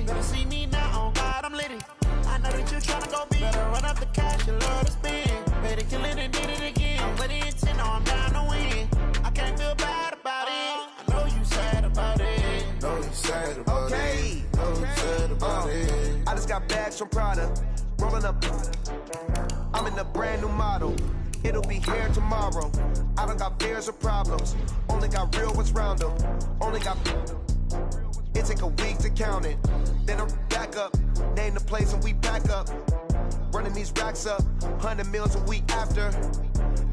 Better see me now, on God, I'm litty. I know that you tryna go big. Better run up the cash, you love to spend. Better kill it and did it again. I'm with the intent, no, I'm down to win. I can't feel bad about it. I know you sad about it. Know you sad about it. Know you sad about it. I just got bags from Prada. Rolling up. I'm in a brand new model. It'll be here tomorrow. I don't got fears or problems. Only got real ones round them. Only got. It take a week to count it. Then I'm back up. Name the place and we back up. Running these racks up. 100 meals a week after.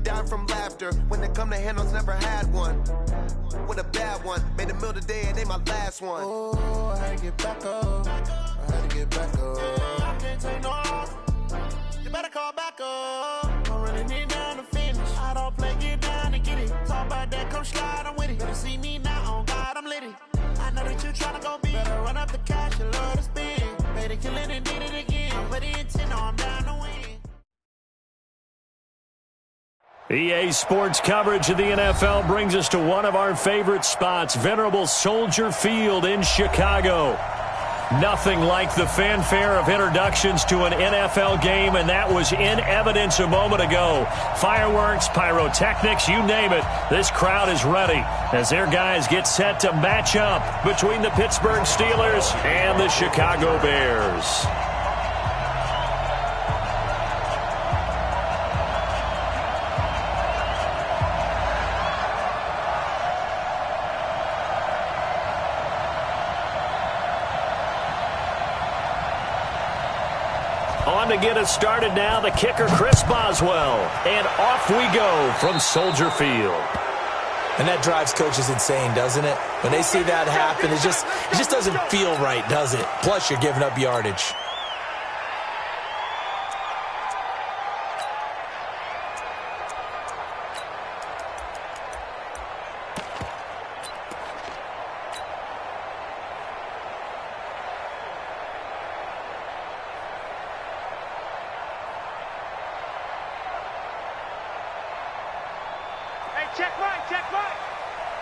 Down from laughter. When they come to handles, never had one. With a bad one. Made a meal today and they my last one. Oh, I had to get back up. I had to get back up. Yeah, I can't take no off. You better call back up. I'm running it down to finish. I don't play, get down and get it. Talk about that, come slide, I'm with it. Better see me now, on God, I'm litty. I know that you tryna go big. Better run up the cash, you love to spend. Better kill it and did it again. I'm with the intent, no, I'm down to win. EA Sports coverage of the NFL brings us to one of our favorite spots, venerable Soldier Field in Chicago. Nothing like the fanfare of introductions to an NFL game, and that was in evidence a moment ago. Fireworks, pyrotechnics, you name it. This crowd is ready as their guys get set to match up between the Pittsburgh Steelers and the Chicago Bears. On to get us started now, the kicker, Chris Boswell. And off we go from Soldier Field. And that drives coaches insane, doesn't it? When they see that happen, it just doesn't feel right, does it? Plus, you're giving up yardage. Check right.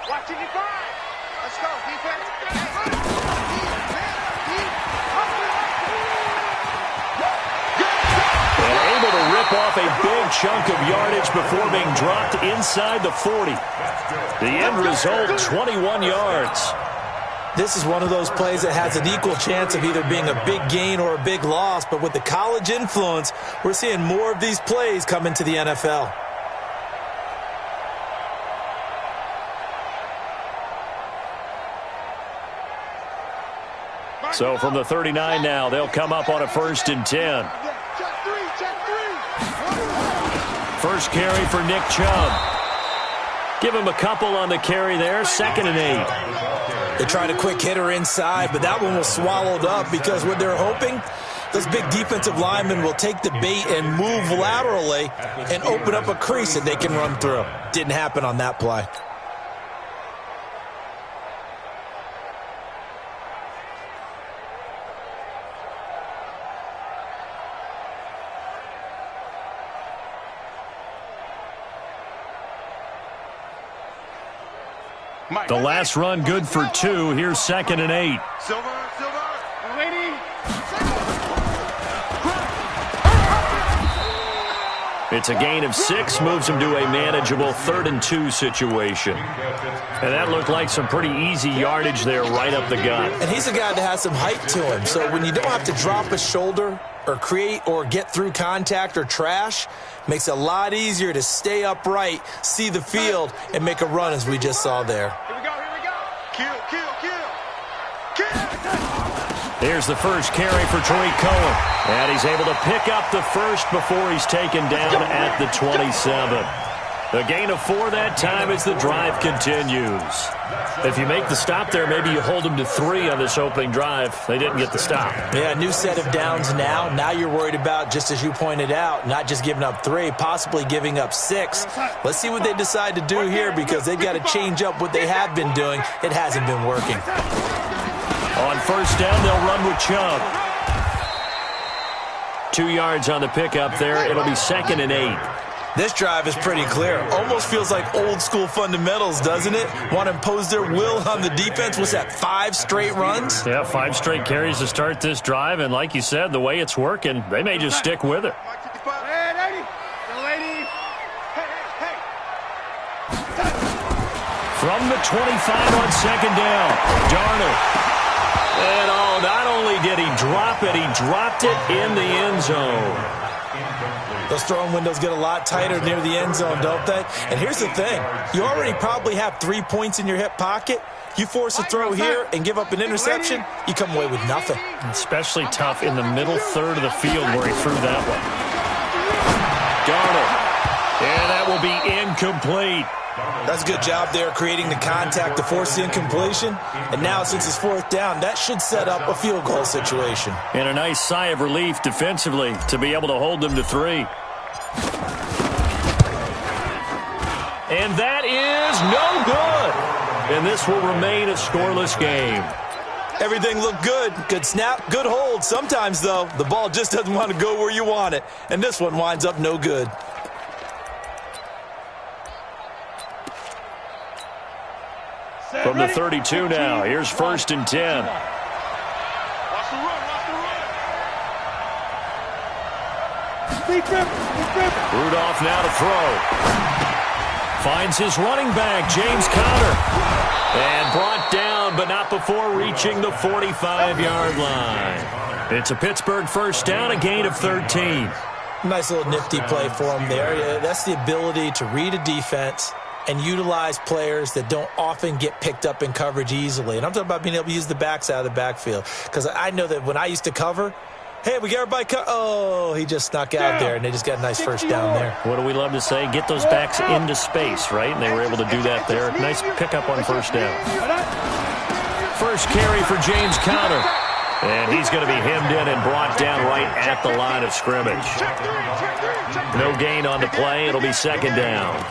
Watching you five. Let's go, defense. And able to rip off a big chunk of yardage before being dropped inside the 40. The end result, 21 yards. This is one of those plays that has an equal chance of either being a big gain or a big loss, but with the college influence, we're seeing more of these plays come into the NFL. So from the 39 now, they'll come up on a 1st and 10. First carry for Nick Chubb. Give him a couple on the carry there, 2nd and 8. They tried a quick hitter inside, but that one was swallowed up because what they're hoping, those big defensive linemen will take the bait and move laterally and open up a crease that they can run through. Didn't happen on that play. The last run good for 2. Here's 2nd and 8. Silver, ready. It's a gain of 6, moves him to a manageable 3rd and 2 situation. And that looked like some pretty easy yardage there right up the gut. And he's a guy that has some height to him, so when you don't have to drop a shoulder or create or get through contact or trash, makes it a lot easier to stay upright, see the field, and make a run as we just saw there. Here we go. Kill. Here's the first carry for Tariq Cohen. And he's able to pick up the first before he's taken down at the 27. A gain of 4 that time as the drive continues. If you make the stop there, maybe you hold them to 3 on this opening drive. They didn't get the stop. Yeah, new set of downs now. Now you're worried about, just as you pointed out, not just giving up 3, possibly giving up 6. Let's see what they decide to do here because they've got to change up what they have been doing. It hasn't been working. On 1st down, they'll run with Chubb. 2 yards on the pickup there. It'll be 2nd and 8. This drive is pretty clear. Almost feels like old school fundamentals, doesn't it? Want to impose their will on the defense. What's that, 5 straight runs? Yeah, 5 straight carries to start this drive. And like you said, the way it's working, they may just stick with it. From the 25 on second down, Darnold. And not only did he drop it, he dropped it in the end zone. Those throwing windows get a lot tighter near the end zone, don't they? And here's the thing. You already probably have 3 points in your hip pocket. You force a throw here and give up an interception, you come away with nothing. Especially tough in the middle third of the field where he threw that one. Darnold. And that will be incomplete. That's a good job there creating the contact to force the incompletion. And now since it's 4th down, that should set up a field goal situation. And a nice sigh of relief defensively to be able to hold them to 3. And that is no good. And this will remain a scoreless game. Everything looked good. Good snap, good hold. Sometimes, though, the ball just doesn't want to go where you want it. And this one winds up no good. From the 32 now, here's 1st and 10. Rudolph now to throw. Finds his running back, James Conner. And brought down, but not before reaching the 45-yard line. It's a Pittsburgh 1st down, a gain of 13. Nice little nifty play for him there. That's the ability to read a defense and utilize players that don't often get picked up in coverage easily. And I'm talking about being able to use the backs out of the backfield. Because I know that when I used to cover, hey, we got everybody oh, he just snuck out there, and they just got a nice 1st down there. What do we love to say? Get those backs into space, right? And they were able to do that there. Nice pickup on 1st down. First carry for James Conner. And he's going to be hemmed in and brought down right at the line of scrimmage. No gain on the play. It'll be 2nd down.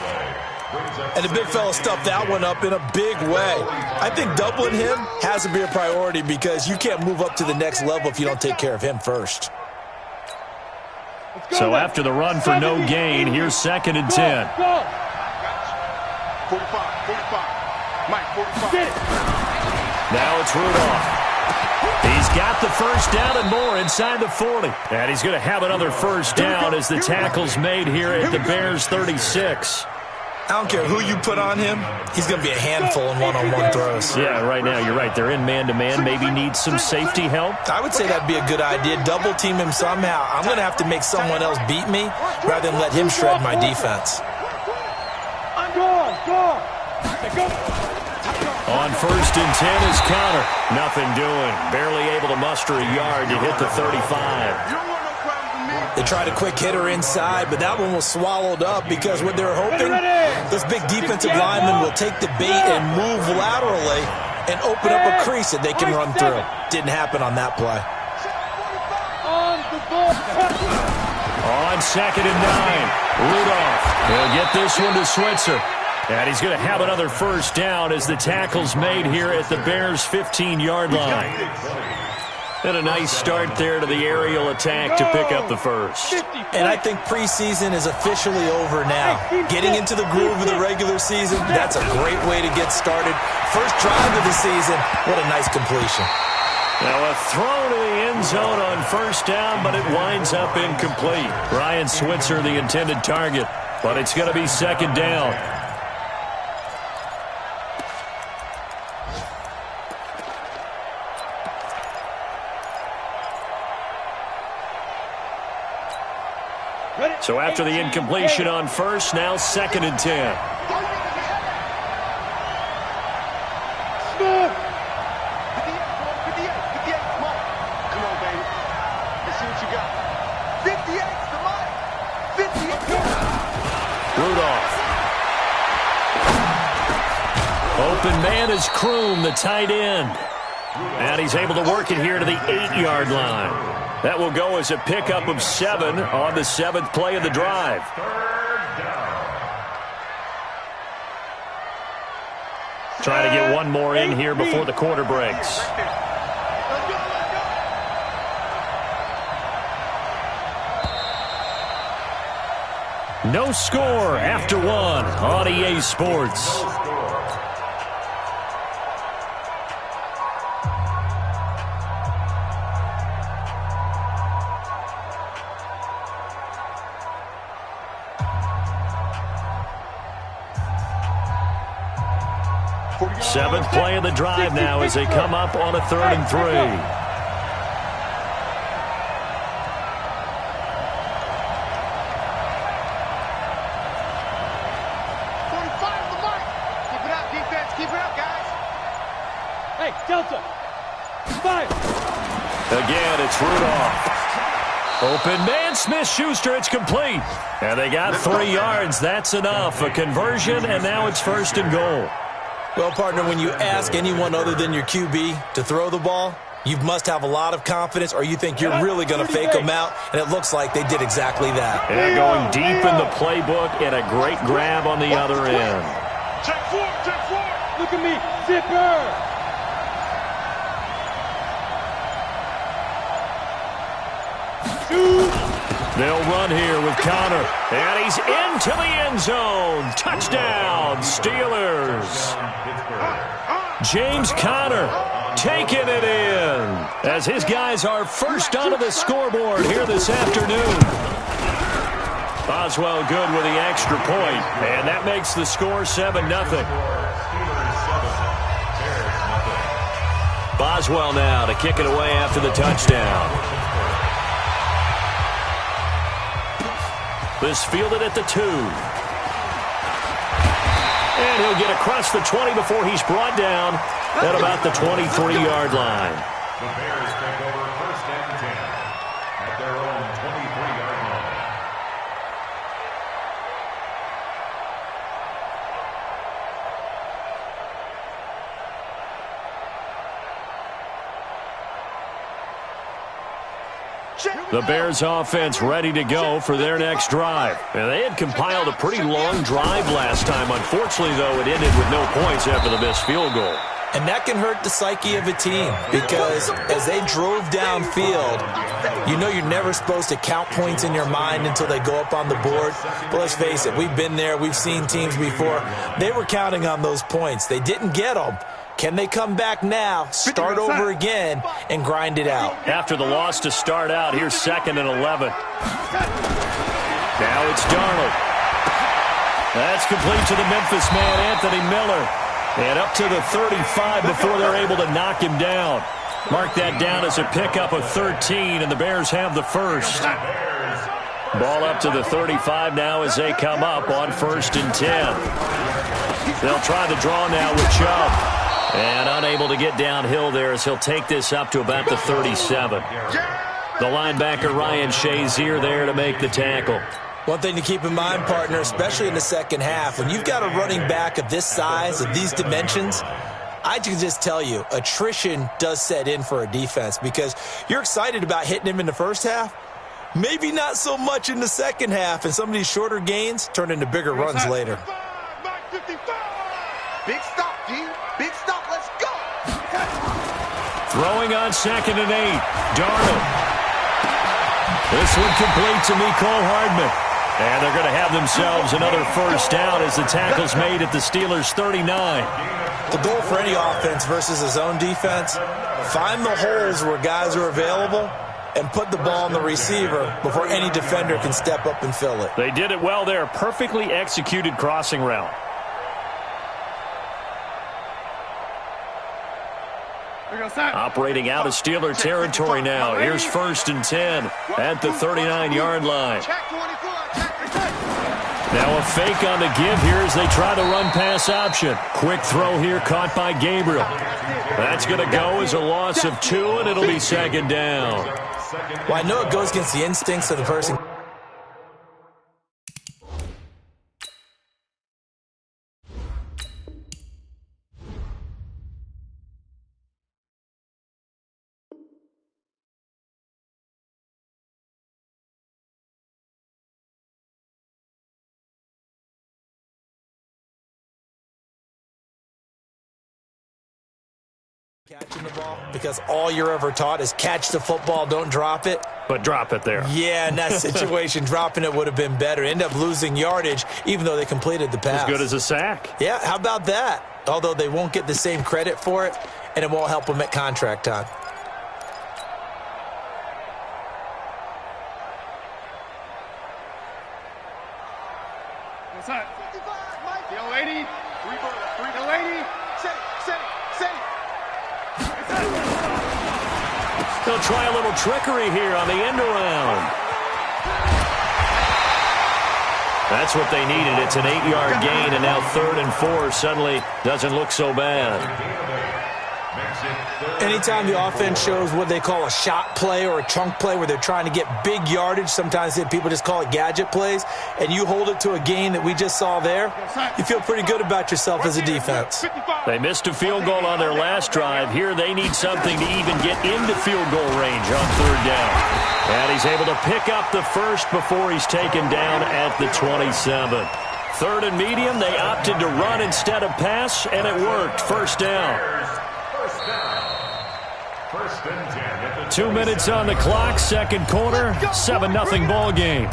And the big fella stuffed that one up in a big way. I think doubling him has to be a priority because you can't move up to the next level if you don't take care of him first. So after the run for no gain, here's 2nd and 10. 45. Mike, 45. Now it's Rudolph. He's got the 1st down and more inside the 40. And he's going to have another 1st down as the tackle's made here at the Bears' 36. I don't care who you put on him, he's going to be a handful in one-on-one throws. Yeah, right now, you're right. They're in man-to-man. Maybe need some safety help. I would say that'd be a good idea. Double-team him somehow. I'm going to have to make someone else beat me rather than let him shred my defense. On 1st and 10 is Conner. Nothing doing. Barely able to muster a yard to hit the 35. They tried a quick hitter inside, but that one was swallowed up because what they're hoping, this big defensive lineman will take the bait and move laterally and open up a crease that they can run through. Didn't happen on that play. On 2nd and 9, Rudolph. He'll get this one to Switzer. And he's going to have another 1st down as the tackle's made here at the Bears' 15-yard line. And a nice start there to the aerial attack to pick up the 1st. And I think preseason is officially over now. Getting into the groove of the regular season, that's a great way to get started. First drive of the season, what a nice completion. Now a throw to the end zone on 1st down, but it winds up incomplete. Ryan Switzer, the intended target, but it's going to be 2nd down. So after the incompletion on 1st, now 2nd and 10. Come on, baby. Let's see what you got. 58's the money. 58. Rudolph. Open man is Kroom, the tight end. And he's able to work it here to the 8-yard line. That will go as a pickup of 7 on the 7th play of the drive. Trying to get one more in here before the quarter breaks. No score after one on EA Sports. Seventh play of the drive now as they come up on a 3rd and 3. 45 on the mark. Keep it up, defense. Keep it up, guys. Hey, Delta. Fire. Again, it's Rudolph. Open man, Smith-Schuster, it's complete. And they got 3 yards. That's enough. A conversion, and now it's 1st and goal. Well, partner, when you ask anyone other than your QB to throw the ball, you must have a lot of confidence or you think you're really going to fake them out, and it looks like they did exactly that. And going deep in the playbook and a great grab on the other end. Check forward. Look at me. Zipper. They'll run here with Connor. And he's into the end zone. Touchdown, Steelers. James Conner taking it in as his guys are first onto the scoreboard here this afternoon. Boswell good with the extra point, and that makes the score 7-0. Boswell now to kick it away after the touchdown. This fielded at the 2. And he'll get across the 20 before he's brought down at about the 23-yard line. The Bears take over 1st and 10 at their own 23-yard line. The Bears offense ready to go for their next drive. And they had compiled a pretty long drive last time. Unfortunately, though, it ended with no points after the missed field goal. And that can hurt the psyche of a team because as they drove downfield, you know you're never supposed to count points in your mind until they go up on the board. But let's face it, we've been there. We've seen teams before. They were counting on those points. They didn't get them. Can they come back now, start over again, and grind it out? After the loss to start out, here's 2nd and 11. Now it's Darnold. That's complete to the Memphis man, Anthony Miller. And up to the 35 before they're able to knock him down. Mark that down as a pickup of 13, and the Bears have the first. Ball up to the 35 now as they come up on 1st and 10. They'll try the draw now with Chubb. And unable to get downhill there as he'll take this up to about the 37. The linebacker Ryan Shazier there to make the tackle. One thing to keep in mind, partner, especially in the second half, when you've got a running back of this size, of these dimensions, I can just tell you, attrition does set in for a defense because you're excited about hitting him in the first half. Maybe not so much in the second half, and some of these shorter gains turn into bigger runs later. Big stop, D. Big stop. Let's go. Throwing on 2nd and 8. Darnold. This one complete to Mecole Hardman. And they're going to have themselves another first down as the tackle's made at the Steelers' 39. The goal for any offense versus a zone defense, find the holes where guys are available and put the ball on the receiver before any defender can step up and fill it. They did it well there. Perfectly executed crossing route. Operating out of Steeler territory now. Here's 1st and 10 at the 39-yard line. Now a fake on the give here as they try the run-pass option. Quick throw here caught by Gabriel. That's going to go as a loss of 2, and it'll be 2nd down. Well, I know it goes against the instincts of the person. Catching the ball because all you're ever taught is catch the football, don't drop it. but drop it there. Yeah, in that situation, dropping it would have been better. End up losing yardage, even though they completed the pass. As good as a sack. Yeah, how about that? Although they won't get the same credit for it, and it won't help them at contract time. What's up? 55, Mike. Yo, lady. Yo, lady. Set it. They'll try a little trickery here on the end around. That's what they needed. It's an 8-yard gain, and now 3rd and 4 suddenly doesn't look so bad. Anytime the offense shows what they call a shot play or a chunk play where they're trying to get big yardage, sometimes people just call it gadget plays, and you hold it to a gain that we just saw there, you feel pretty good about yourself as a defense. They missed a field goal on their last drive. Here they need something to even get into field goal range on 3rd down. And he's able to pick up the first before he's taken down at the 27. 3rd and medium, they opted to run instead of pass, and it worked. 1st down. 2 minutes on the clock, 2nd quarter, 7-0 ball game.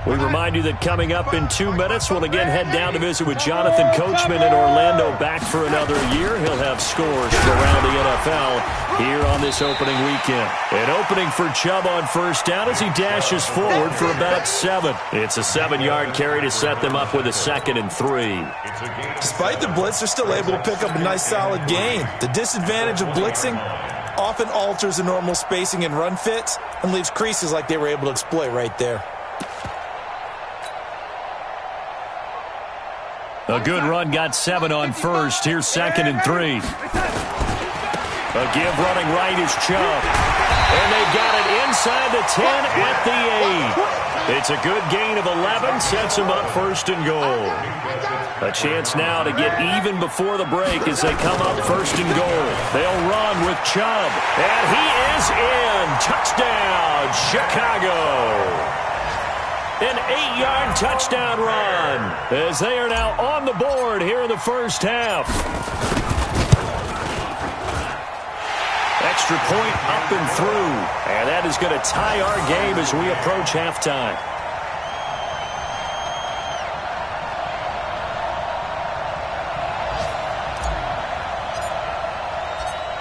We remind you that coming up in 2 minutes, we'll again head down to visit with Jonathan Coachman in Orlando, back for another year. He'll have scores from around the NFL here on this opening weekend. An opening for Chubb on 1st down as he dashes forward for about 7. It's a 7-yard carry to set them up with a 2nd and 3. Despite the blitz, they're still able to pick up a nice solid gain. The disadvantage of blitzing often alters the normal spacing and run fits and leaves creases like they were able to exploit right there. A good run, got 7 on 1st. Here's 2nd and 3. A give running right is Chubb. And they got it inside the 10 at the 8. It's a good gain of 11, sets them up 1st and goal. A chance now to get even before the break as they come up 1st and goal. They'll run with Chubb. And he is in. Touchdown, Chicago. An 8-yard touchdown run as they are now on the board here in the 1st half. Extra point up and through. And that is going to tie our game as we approach halftime.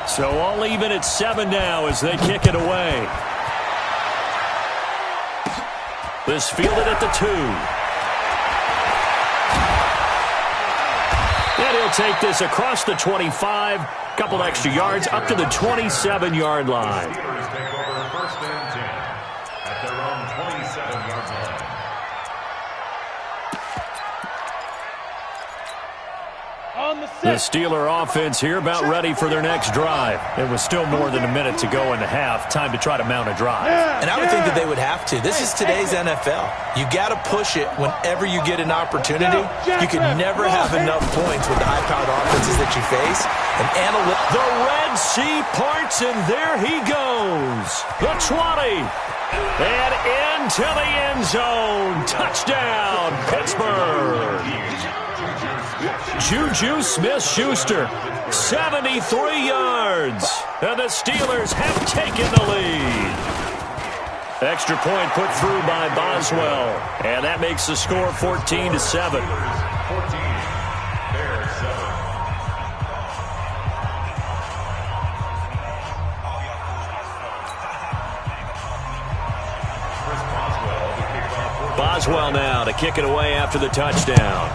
So all even at 7 now as they kick it away. This fielded at the 2. And he'll take this across the 25. Couple extra yards up to the 27-yard line. Take over 1st and 10 at their own 27-yard line. The Steeler offense here about ready for their next drive. It was still more than a minute to go in the half. Time to try to mount a drive. And I would think that they would have to. This is today's NFL. You got to push it whenever you get an opportunity. You can never have enough points with the high-powered offenses that you face. And the Red Sea parts, and there he goes. The 20. And into the end zone. Touchdown, Pittsburgh. Juju Smith-Schuster, 73 yards. And the Steelers have taken the lead. Extra point put through by Boswell. And that makes the score 14-7. Boswell now to kick it away after the touchdown.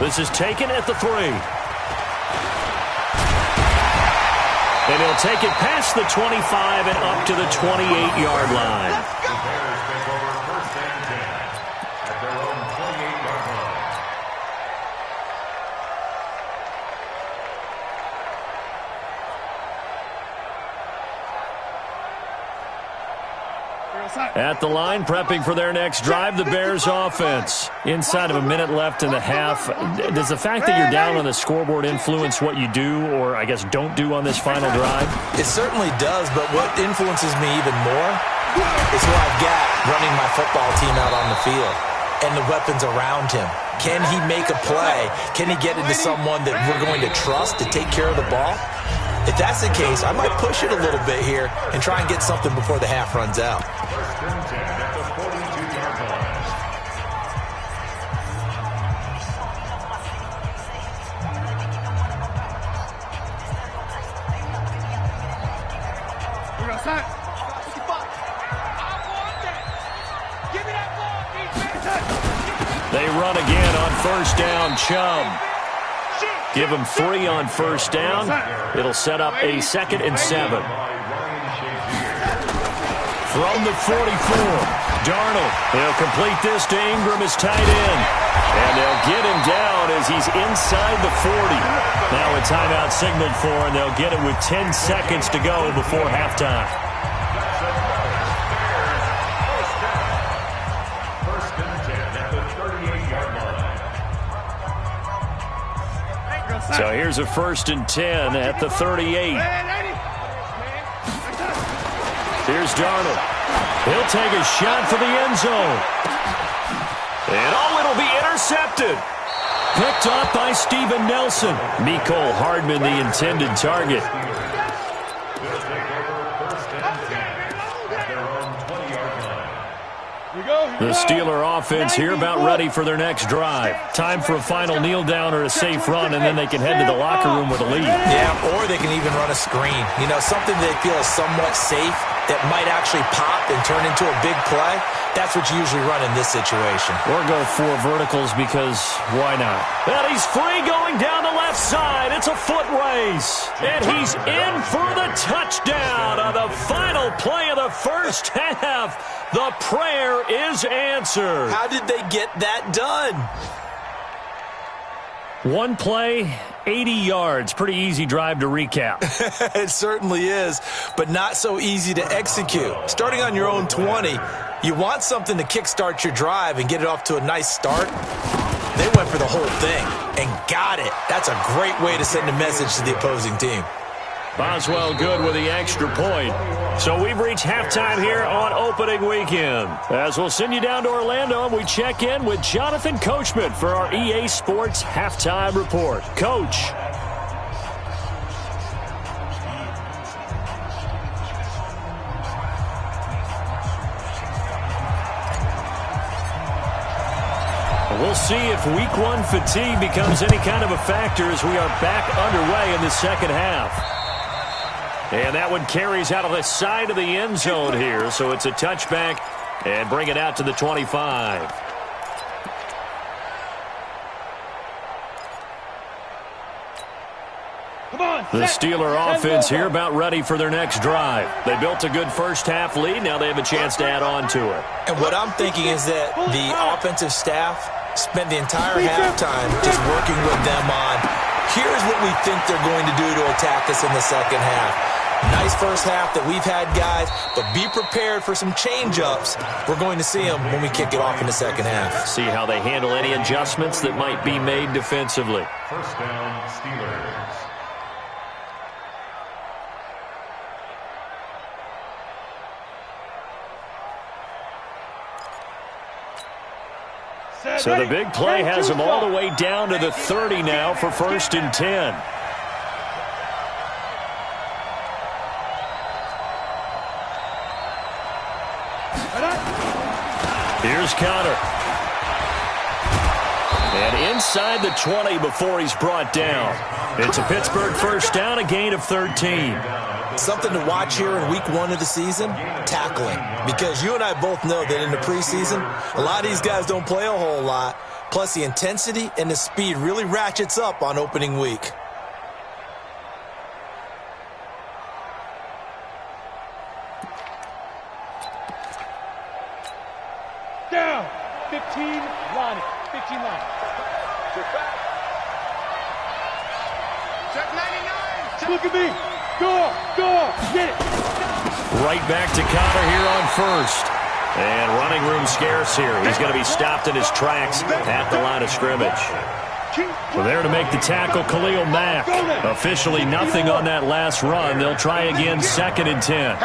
This is taken at the 3. And he'll take it past the 25 and up to the 28-yard line. The Bears take over 1st and 10 at their own 28-yard line. Outside. At the line, prepping for their next drive, the Bears offense. Inside of a minute left in the half, does the fact that you're down on the scoreboard influence what you do, or I guess don't do on this final drive? It certainly does, but what influences me even more is who I've got running my football team out on the field and the weapons around him. Can he make a play? Can he get into someone that we're going to trust to take care of the ball? If that's the case, I might push it a little bit here and try and get something before the half runs out. First and 10 at the 42-yard line. We're outside. 55. I want that. Give me that ball, defense. They run again on first down. Chubb. Give him 3 on first down. It'll set up a 2nd and 7. From the 44, Darnold. He'll complete this to Ingram, his tight end. And they'll get him down as he's inside the 40. Now a timeout signaled for, and they'll get it with 10 seconds to go before halftime. First and 10 at the 38-yard line. So here's a 1st and 10 at the 38. Here's Darnold. He'll take a shot for the end zone. And it'll be intercepted. Picked off by Steven Nelson. Mecole Hardman, the intended target. They'll take over first and 10 at their own 20-yard line. The Steeler offense here about ready for their next drive. Time for a final kneel down or a safe run, and then they can head to the locker room with a lead. Yeah, or they can even run a screen. You know, something they feel is somewhat safe that might actually pop and turn into a big play. That's what you usually run in this situation. Or go 4 verticals because why not? And he's free going down the left side. It's a foot race. And he's in for the touchdown on the final play of the first half. The prayer is answered. How did they get that done? One play, 80 yards. Pretty easy drive to recap. It certainly is, but not so easy to execute. Starting on your own 20, you want something to kickstart your drive and get it off to a nice start. They went for the whole thing and got it. That's a great way to send a message to the opposing team. Boswell good with the extra point. So we've reached halftime here on opening weekend. As we'll send you down to Orlando, and we check in with Jonathan Coachman for our EA Sports Halftime Report. Coach. We'll see if week 1 fatigue becomes any kind of a factor as we are back underway in the second half. And that one carries out of the side of the end zone here, so it's a touchback and bring it out to the 25. The Steeler offense here about ready for their next drive. They built a good first half lead. Now they have a chance to add on to it. And what I'm thinking is that the offensive staff spent the entire halftime just working with them on, here's what we think they're going to do to attack us in the second half. Nice first half that we've had, guys, but be prepared for some change-ups. We're going to see them when we kick it off in the second half. See how they handle any adjustments that might be made defensively. First down, Steelers. So the big play has them all the way down to the 30 now for 1st and 10. Here's Connor. And inside the 20 before he's brought down. It's a Pittsburgh first down, a gain of 13. Something to watch here in week 1 of the season, tackling. Because you and I both know that in the preseason, a lot of these guys don't play a whole lot. Plus the intensity and the speed really ratchets up on opening week. Down. 15 line. 15 line. Check 99. Look at me. Go. Get it. Right back to Connor here on first. And running room scarce here. He's going to be stopped in his tracks at the line of scrimmage. So there to make the tackle, Khalil Mack. Officially nothing on that last run. They'll try again, 2nd and 10.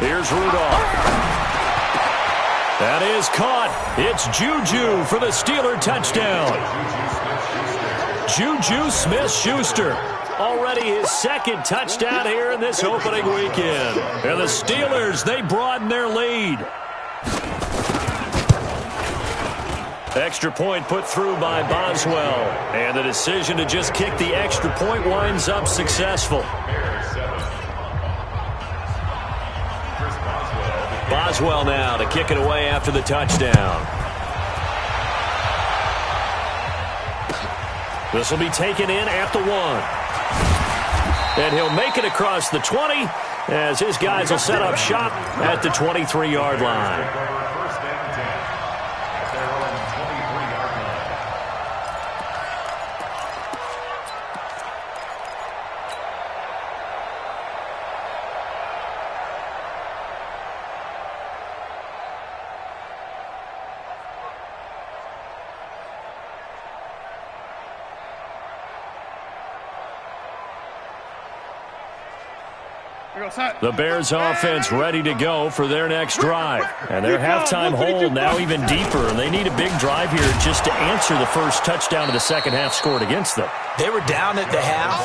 Here's Rudolph. That is caught. It's Juju for the Steeler touchdown. Juju Smith-Schuster. Already his 2nd touchdown here in this opening weekend. And the Steelers, they broaden their lead. Extra point put through by Boswell. And the decision to just kick the extra point winds up successful. Boswell now to kick it away after the touchdown. This will be taken in at the 1. And he'll make it across the 20 as his guys will set up shop at the 23-yard line. The Bears offense ready to go for their next drive. And their halftime hole now even deeper. And they need a big drive here just to answer the first touchdown of the second half scored against them. They were down at the half.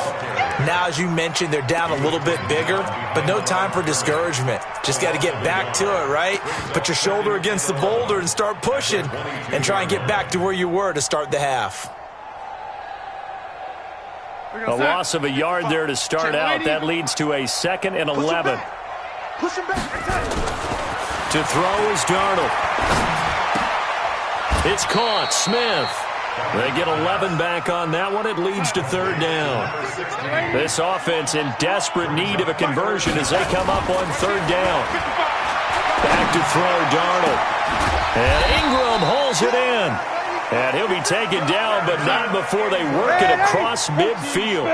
Now, as you mentioned, they're down a little bit bigger. But no time for discouragement. Just got to get back to it, right? Put your shoulder against the boulder and start pushing. And try and get back to where you were to start the half. A loss of a yard there to start out. That leads to a 2nd and 11. Push him back. To throw is Darnold. It's caught. Smith. They get 11 back on that one. It leads to 3rd down. This offense in desperate need of a conversion as they come up on 3rd down. Back to throw, Darnold. And Ingram holds it in. And he'll be taken down, but not before they work it across midfield.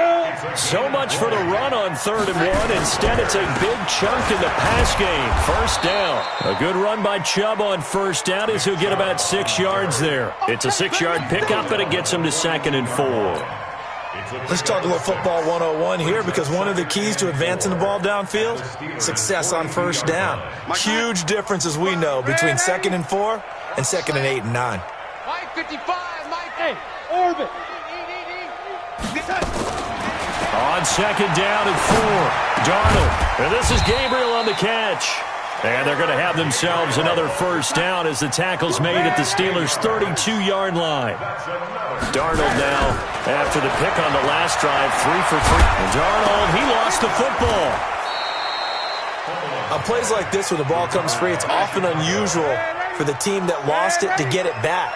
So much for the run on 3rd and 1. Instead, it's a big chunk in the pass game. 1st down. A good run by Chubb on 1st down as he'll get about 6 yards there. It's a 6-yard pickup, and it gets him to 2nd and 4. Let's talk a little football 101 here, because one of the keys to advancing the ball downfield, success on 1st down. Huge difference, as we know, between 2nd and 4 and 2nd and 8 and 9. Mike 55, Mike. Hey, orbit. On 2nd down and 4, Darnold. And this is Gabriel on the catch. And they're going to have themselves another 1st down as the tackle's made at the Steelers' 32-yard line. Darnold now, after the pick on the last drive, 3 for 3. And Darnold, he lost the football. On plays like this, when the ball comes free, it's often unusual for the team that lost it to get it back.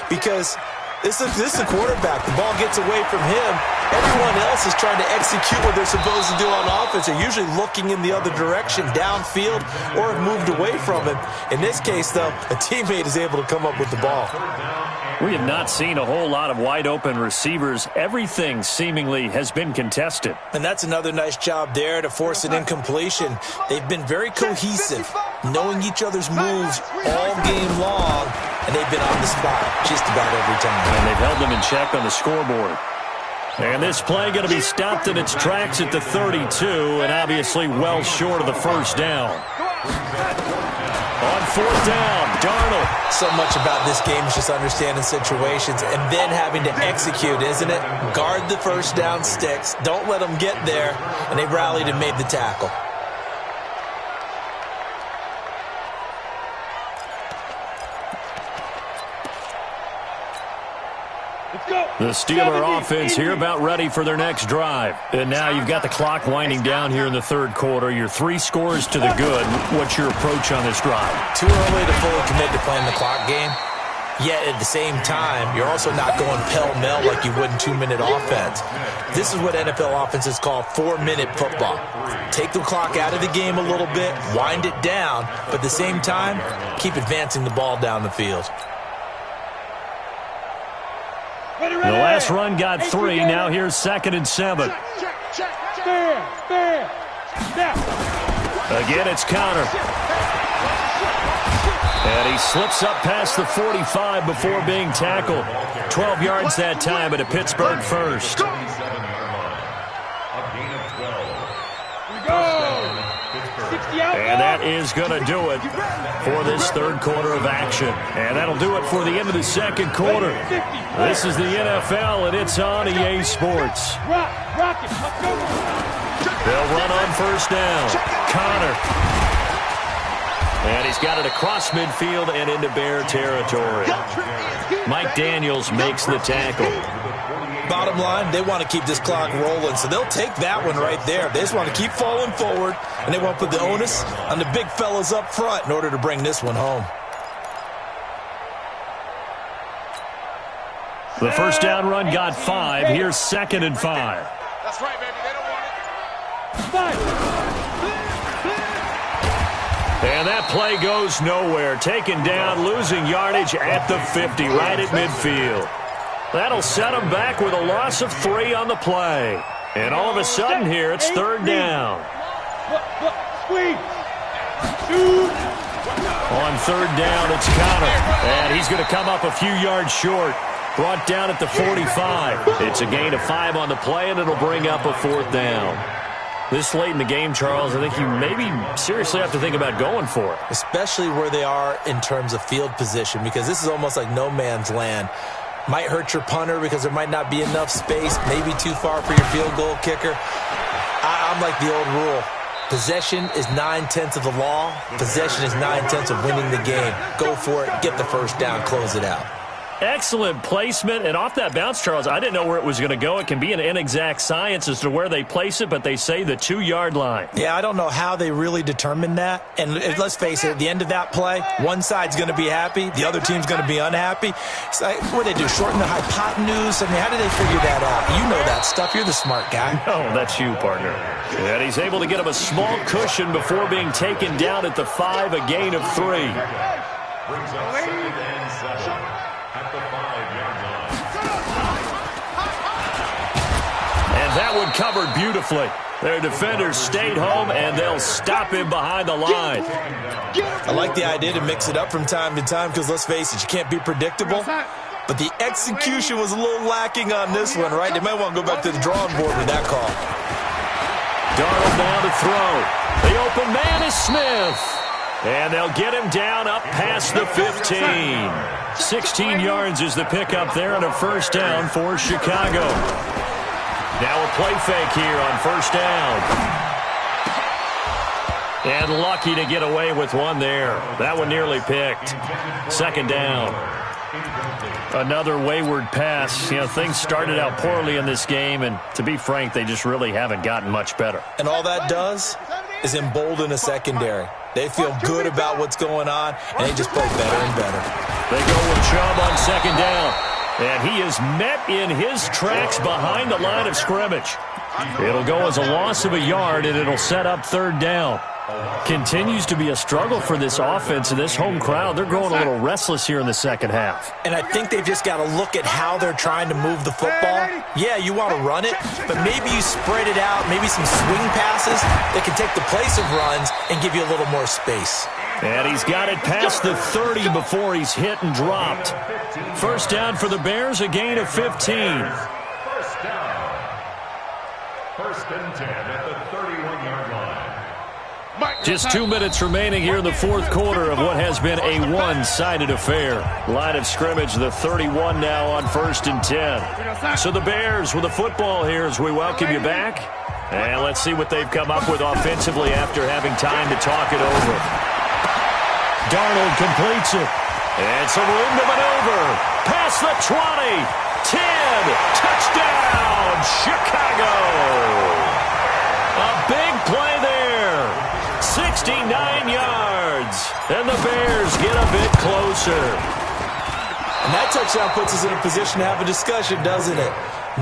Because this is the quarterback. The ball gets away from him. Everyone else is trying to execute what they're supposed to do on offense. They're usually looking in the other direction, downfield, or have moved away from him. In this case, though, a teammate is able to come up with the ball. We have not seen a whole lot of wide-open receivers. Everything seemingly has been contested. And that's another nice job there to force an incompletion. They've been very cohesive, knowing each other's moves all game long, and they've been on the spot just about every time. And they've held them in check on the scoreboard. And this play going to be stopped in its tracks at the 32, and obviously well short of the 1st down. On 4th down, Darnold. So much about this game is just understanding situations and then having to execute, isn't it? Guard the 1st down sticks. Don't let them get there. And they rallied and made the tackle. The Steeler offense here about ready for their next drive. And now you've got the clock winding down here in the 3rd quarter. Your 3 scores to the good. What's your approach on this drive? Too early to fully commit to playing the clock game. Yet at the same time, you're also not going pell-mell like you would in 2-minute offense. This is what NFL offenses call 4-minute football. Take the clock out of the game a little bit, wind it down, but at the same time, keep advancing the ball down the field. last run got 3. Now here's 2nd and 7. Again, it's Connor. And he slips up past the 45 before being tackled. 12 yards that time, at a Pittsburgh first. And that is going to do it for this third quarter of action. And that'll do it for the end of the second quarter. This is the NFL, and it's on EA Sports. They'll run on first down. Connor. And he's got it across midfield and into Bear territory. Mike Daniels makes the tackle. Bottom line, they want to keep this clock rolling, so they'll take that one right there. They just want to keep falling forward, and they want to put the onus on the big fellas up front in order to bring this one home. The first down run got 5. Here's 2nd and 5. That's right, baby. They don't want it. 5. And that play goes nowhere. Taken down, losing yardage at the 50, right at midfield. That'll set them back with a loss of 3 on the play. And all of a sudden here, it's 3rd down. On 3rd down, it's Connor. And he's going to come up a few yards short. Brought down at the 45. It's a gain of 5 on the play, and it'll bring up a 4th down. This late in the game, Charles, I think you maybe seriously have to think about going for it. Especially where they are in terms of field position, because this is almost like no man's land. Might hurt your punter because there might not be enough space, maybe too far for your field goal kicker. I'm like the old rule. Possession is 9/10 of the law. Possession is 9/10 of winning the game. Go for it, get the first down, close it out. Excellent placement, and off that bounce, Charles, I didn't know where it was going to go. It can be an inexact science as to where they place it, but they say the 2-yard line. Yeah, I don't know how they really determined that. And let's face it, at the end of that play, one side's going to be happy, the other team's going to be unhappy. It's like, what do they do, shorten the hypotenuse? I mean, how do they figure that out? You know that stuff. You're the smart guy. No, that's you, partner. And he's able to get him a small cushion before being taken down at the 5, a gain of 3. Brings up 2nd and 7. At the 5-yard line. And that one covered beautifully. Their defenders stayed home, and they'll stop him behind the line. I like the idea to mix it up from time to time because, let's face it, you can't be predictable. But the execution was a little lacking on this one, right? They might want to go back to the drawing board with that call. Darnold now to throw. The open man is Smith. And they'll get him down up past the 15. 16 yards is the pickup there, and a first down for Chicago. Now a play fake here on first down. And lucky to get away with one there. That one nearly picked. 2nd down. Another wayward pass. You know, things started out poorly in this game, and to be frank, they just really haven't gotten much better. And all that does is embolden a secondary. They feel good about what's going on, and they just play better and better. They go with Chubb on 2nd down. And he is met in his tracks behind the line of scrimmage. It'll go as a loss of a yard, and it'll set up 3rd down. Continues to be a struggle for this offense and this home crowd. They're growing a little restless here in the second half. And I think they've just got to look at how they're trying to move the football. Yeah, you want to run it, but maybe you spread it out, maybe some swing passes that can take the place of runs and give you a little more space. And he's got it past the 30 before he's hit and dropped. First down for the Bears, a gain of 15. First down. 1st and 10 at the 31-yard line. Just 2 minutes remaining here in the fourth quarter of what has been a one-sided affair. Line of scrimmage, the 31 now on 1st and 10. So the Bears with the football here as we welcome you back. And let's see what they've come up with offensively after having time to talk it over. Darnold completes it. And some room to maneuver. Past the 20. 10. Touchdown, Chicago. A big play there. 69 yards. And the Bears get a bit closer. And that touchdown puts us in a position to have a discussion, doesn't it?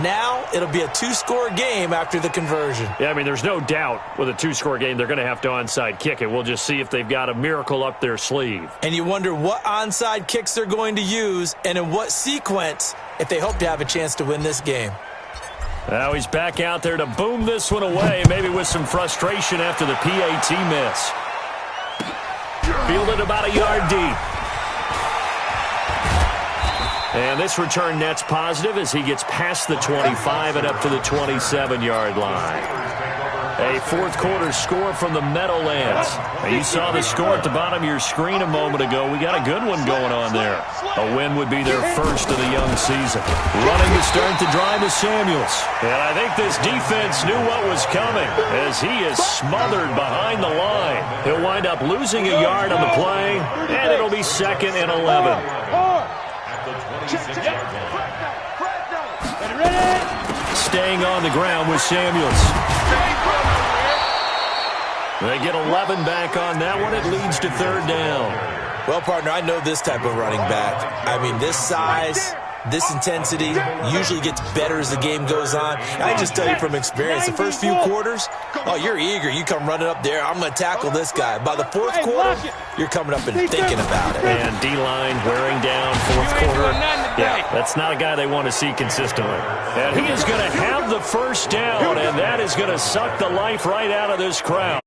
Now it'll be a 2-score game after the conversion. Yeah, I mean, there's no doubt with a 2-score game they're going to have to onside kick it. We'll just see if they've got a miracle up their sleeve. And you wonder what onside kicks they're going to use and in what sequence if they hope to have a chance to win this game. Now he's back out there to boom this one away, maybe with some frustration after the PAT miss. Fielded about a yard deep. And this return net's positive as he gets past the 25 and up to the 27-yard line. A fourth quarter score from the Meadowlands. Now, you saw the score at the bottom of your screen a moment ago. We got a good one going on there. A win would be their first of the young season. Running to start the drive is Samuels. And I think this defense knew what was coming as he is smothered behind the line. He'll wind up losing a yard on the play, and it'll be 2nd and 11. Staying on the ground with Samuels. They get 11 back on that one. It leads to 3rd down. Well, partner, I know this type of running back. I mean, this size, this intensity usually gets better as the game goes on. I just tell you from experience, the first few quarters, oh, you're eager. You come running up there. I'm going to tackle this guy. By the 4th quarter, you're coming up and thinking about it. And D-line wearing down 4th quarter. Yeah, that's not a guy they want to see consistently. And he is going to have the first down, and that is going to suck the life right out of this crowd.